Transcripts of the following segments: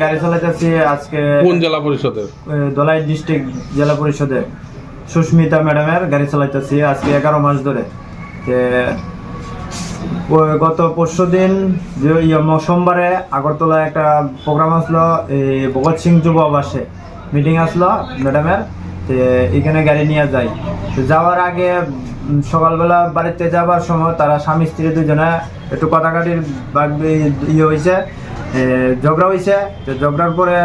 গাড়ি চালাইতেছি আজকে কোন জেলা পরিষদের? ধলাই ডিস্ট্রিক্ট জেলা পরিষদে সুস্মিতা ম্যাডামের গাড়ি চালাইতেছি আজকে 11 মাস ধরে। গত পরশু দিন সোমবারে আগরতলা একটা প্রোগ্রাম আসলো, এই ভগৎ সিং যুব আবাসে মিটিং আসলো ম্যাডামের। এখানে গাড়ি নিয়ে যাই, যাওয়ার আগে সকালবেলা বাড়িতে যাবার সময় তারা স্বামী স্ত্রী দুজনে একটু কাটাকাটির হয়েছে, ঝগড়া হয়েছে। তো ঝগড়ার পরে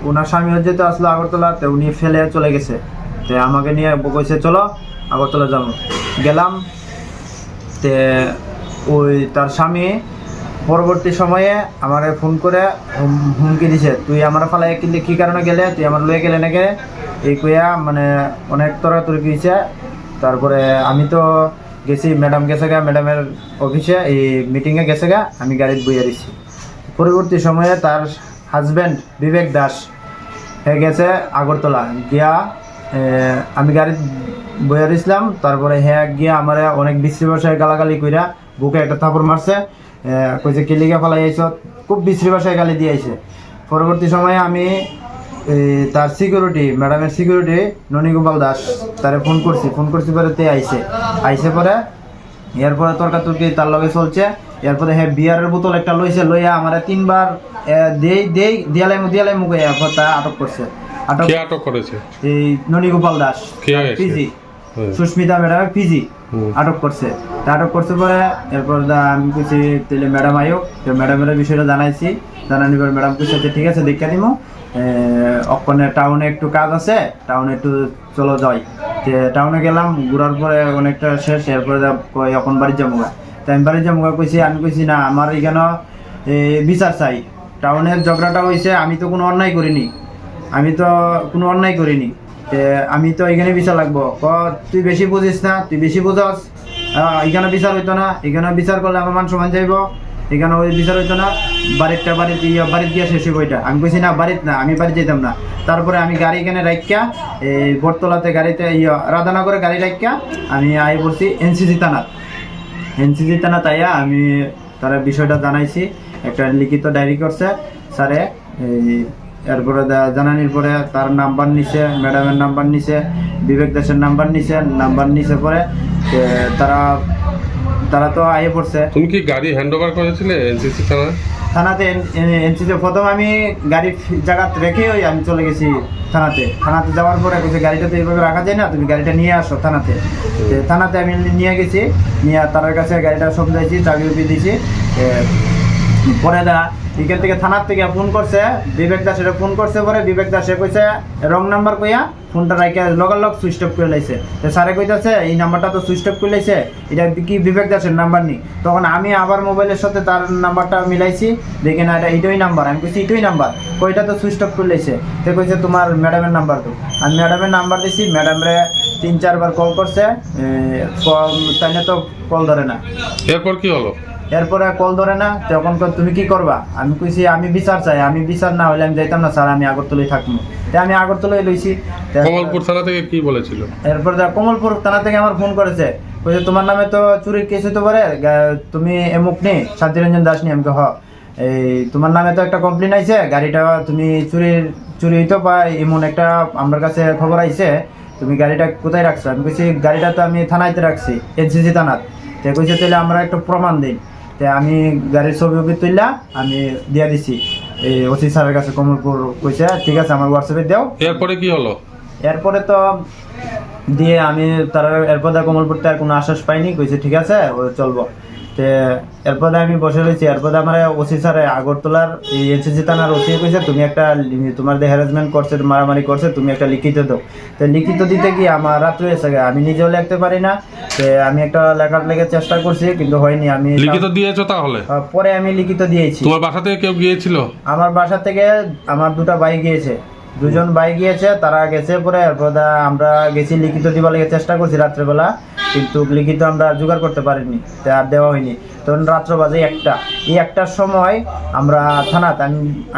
ওনার স্বামী যেতে আসলো আগরতলা, তো উনি ফেলে চলে গেছে। তো আমাকে নিয়ে কইছে চলো আগরতলা যাবো, গেলাম। তে ওই তার স্বামী পরবর্তী সময়ে আমার ফোন করে হুমকি দিছে, তুই আমার ফালাই কিন্তু কী কারণে গেলে, তুই আমার লয়ে গেলে নাকি, এই কইয়া মানে অনেক তর্কাতর্কি হয়েছে। তারপরে আমি তো গেছি, ম্যাডাম গেছে গা ম্যাডামের অফিসে, এই মিটিংয়ে গেছে গা, আমি গাড়িতে বইয়া দিচ্ছি। পরবর্তী সময়ে তার হাজব্যান্ড বিবেক দাস গেছে আগরতলা গিয়া, আমি গাড়ি বইয়া দিছিলাম। তারপরে গিয়া আমার অনেক বিশ্রী ভাষায় গালাগালি কইরা বুকে একটা থাপড় মারছে, কইছে কিলিগা ফালাই আইস, খুব বিশ্রী ভাষায় গালি দিয়ে আইছে। পরবর্তী সময়ে আমি তার সিকিউরিটি, ম্যাডামের সিকিউরিটি ননীগোপাল দাস, তারে ফোন করছি পরে তে আইসে পরে এরপরে তর্কাতর্কি তার লগে চলছে। এরপরে বিয়ারের বোতল একটা লইছে, লইয়া আমার 3 বার দিয়ালাই মুখে তা আটক করছে। আটক করেছে এই Nanigopal Das PG, Sushmita madam PG আটক করছে। আটক করছে পরে এরপর আমি কিছু তাহলে ম্যাডাম আয়োগ, তো ম্যাডামের বিষয়টা জানানি পরে ম্যাডাম কিছু ঠিক আছে দেখা দিব, ওখানে টাউনে একটু কাজ আছে, টাউনে একটু চলো যাই। টাউনে গেলাম, ঘুরার পরে অনেকটা শেষ। এরপরে এখন বাড়ি যাবো, তাই আমি বাড়ি যাবো কইছি। আমি কইছি না, আমার এখানে বিচার চাই। টাউনের ঝগড়াটা হয়েছে, আমি তো কোনো অন্যায় করিনি, আমি তো এখানে বিচার লাগবো। তুই বেশি বুঝিস না, তুই বেশি বুঝস, এখানে বিচার হইতো না, এখানে বিচার করলে আমার মান সমান যাইব, এখানে ওই বিচার হইতো না, বাড়িতে গিয়া শেষ হইব এটা। আমি কইছি না, আমি বাড়ি যেতাম না। তারপরে আমি গাড়ি এখানে রাখিয়া এই বটতলাতে গাড়িতে রাধানগরে গাড়ি রাখিয়া আমি আই পড়ছি এনসিসি থানা। তাইয়া আমি তার বিষয়টা জানাইছি, একটা লিখিত ডায়েরি করছে স্যারে। এরপরে জানানির পরে তার নাম্বার নিছে, ম্যাডামের নাম্বার নিছে, বিবেক দাসের নাম্বার নিছে পরে তারা তো আইয়ে পড়ছে। তুমি কি গাড়ি হ্যান্ড ওভার করেছিলে এনসিসি থানাতে? এনসিসি প্রথম আমি গাড়ি জায়গাতে রেখে আমি চলে গেছি থানাতে যাওয়ার পরে গাড়িটা তো এইভাবে রাখা যায় না, তুমি গাড়িটা নিয়ে আসো থানাতে আমি নিয়ে গেছি, নিয়ে তার কাছে গাড়িটা সমঝাইছি, চাবি দিয়েছি। পরে এখান থেকে থানার থেকে ফোন করছে বিবেক দাসের, ফোন করছে পরে বিবেক দাসে কইছে রং নাম্বার কইয়া ফোনটা রাইকে লগালগ সুইচ অফ করে লাইছে। তো স্যারে কইতাছে এই নাম্বারটা তো সুইচ অফ করে লাইছে, এটা কি বিবেক দাসের নাম্বার নি? তখন আমি আবার মোবাইলের সাথে তার নাম্বারটা মিলাইছি, দেখে না এটা এইটাই নাম্বার। আমি কইছি এইটাই নাম্বার, কইটা তো সুইচ অফ করে লাইছে। তো কইছে তোমার ম্যাডামের নাম্বার তো। আমি ম্যাডামের নাম্বার দিছি, ম্যাডামরে 3-4 বার কল করছে, তাই না তো কল ধরে না। এরপর কি হলো? এরপরে কল ধরে না, তখন তুমি কি করবা? আমি কইছি আমি বিচার চাই, আমি বিচার না হলে আমি যাইতাম না স্যার, আমি আগরতলায় থাকবো। তাই আমি আগরতলায় লইছি। কমলপুর থানা থেকে কি বলেছিল? এরপর কমলপুর থানা থেকে আমার ফোন করেছে, কইছে তোমার নামে তো চুরির কেস হতে পারে, তুমি এমুক নি শান্তিরঞ্জন দাস নি। আমি তো এই তোমার নামে তো একটা কমপ্লেন আইছে, গাড়িটা তুমি চুরি হইতো বা এমন একটা আমার কাছে খবর আইছে, তুমি গাড়িটা কোথায় রাখছো? আমি কইছি গাড়িটা তো আমি থানাতে রাখছি, এনসিসি থানাত। তো কইছে তাহলে আমরা একটা প্রমাণ দিই। আমি গাড়ির ছবি তুললা আমি দিয়া দিছি এই ওসি স্যারের কাছে কমলপুর। কইছে ঠিক আছে আমার হোয়াটসঅ্যাপে দাও। এরপরে কি হলো? এরপরে তো দিয়ে আমি এরপরে কমলপুরতে আর কোনো আশ্বাস পাইনি, কইছে ঠিক আছে ও চলবো। তো এরপরে আমি বসে রয়েছি। এরপরে আমার ওসি স্যারে আগরতলার এই এনসিসি থানার ওসি কইছে তুমি একটা তোমার যে হ্যারাসমেন্ট করছে, মারামারি করছে, তুমি একটা লিখিত দাও। তো লিখিত দিতে গিয়ে আমার রাত্রে এসে গে, আমি নিজেও লিখতে পারি না। তো আমি একটা লেখার লেগে চেষ্টা করছি কিন্তু হয়নি। আমি লিখিত দিয়েছো? তাহলে পরে আমি লিখিত দিয়েছি। তোমার বাসা থেকে কেউ গিয়েছিল? আমার বাসা থেকে আমার 2টা ভাই গিয়েছে, 2জন ভাই গিয়েছে, তারা গেছে। পরে এরপর আমরা গেছি লিখিত দিবার লেগে চেষ্টা করছি রাত্রেবেলা, কিন্তু লিখিত আমরা জোগাড় করতে পারিনি, তাই আর দেওয়া হয়নি। তখন রাত্র বাজে 1টা, এই 1টার সময় আমরা থানাতে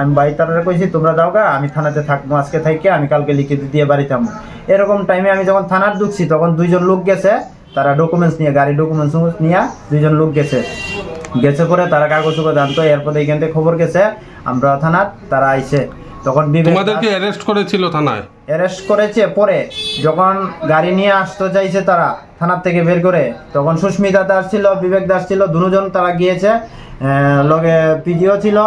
আমি বাড়ি তারা কইছি তোমরা যাও গা, আমি থানাতে থাকবো আজকে থেকে, আমি কালকে লিখিত দিয়ে বাড়ি থাকবো। এরকম টাইমে আমি যখন থানার ঢুকছি তখন 2জন লোক গেছে, তারা ডকুমেন্টস নিয়ে, গাড়ি ডকুমেন্টস নিয়ে 2জন লোক গেছে। গেছে পরে তারা কাগজ জানতো, এরপরে এখান থেকে খবর গেছে আমরা থানার, তারা আইছে তখন তোমাদেরকে অ্যারেস্ট করেছিল থানায়? অ্যারেস্ট করেছে। পরে যখন গাড়ি নিয়ে আসতে চাইছে তারা থানার থেকে বের করে, তখন সুস্মিতা দাস ছিল, বিবেক দাস ছিল, দুজন তারা গিয়েছে, লগে পিজিও ছিল,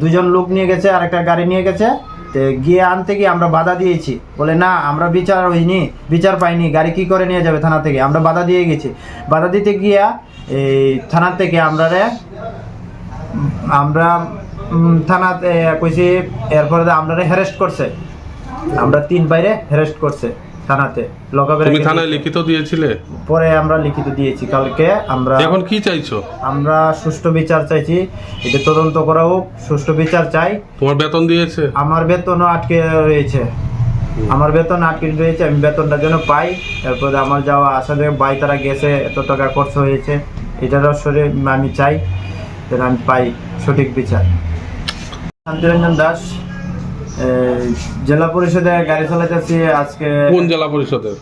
দুজন লোক নিয়ে গেছে, আরেকটা গাড়ি নিয়ে গেছে। তো গিয়ে আনতে গিয়ে আমরা বাধা দিয়েছি, বলে না আমরা বিচার হইনি, বিচার পাইনি, গাড়ি কি করে নিয়ে যাবে থানা থেকে, আমরা বাধা দিয়ে গেছি। বাধা দিতে গিয়া এই থানার থেকে আমরা থানাতে কইছি, এরপরে আমরা হ্যারেস্ট করছে, আমরা 3 বাইরে হ্যারেস্ট করছে থানাতে। তুমি থানায় লিখিত দিয়েছিলে? পরে আমরা লিখিত দিয়েছি কালকে। আমরা এখন কি চাইছো? আমরা সুষ্ঠু বিচার চাইছি, এটা তদন্ত করা হোক, সুষ্ঠু বিচার চাই। তোমার বেতন দিয়েছে? আমার বেতনও আটকে রয়েছে, আমার বেতন আটকে রয়েছে, আমি বেতনটা যেন পাই। এরপরে আমার যাওয়া আসলে ভাই তারা গেছে, এত টাকা খরচ হয়েছে, এটারও আমি চাই যেন আমি পাই সঠিক বিচার। শান্তিরঞ্জন দাস, জেলা পরিষদে গাড়ি চালাইতেছি আজকে। কোন জেলা পরিষদের?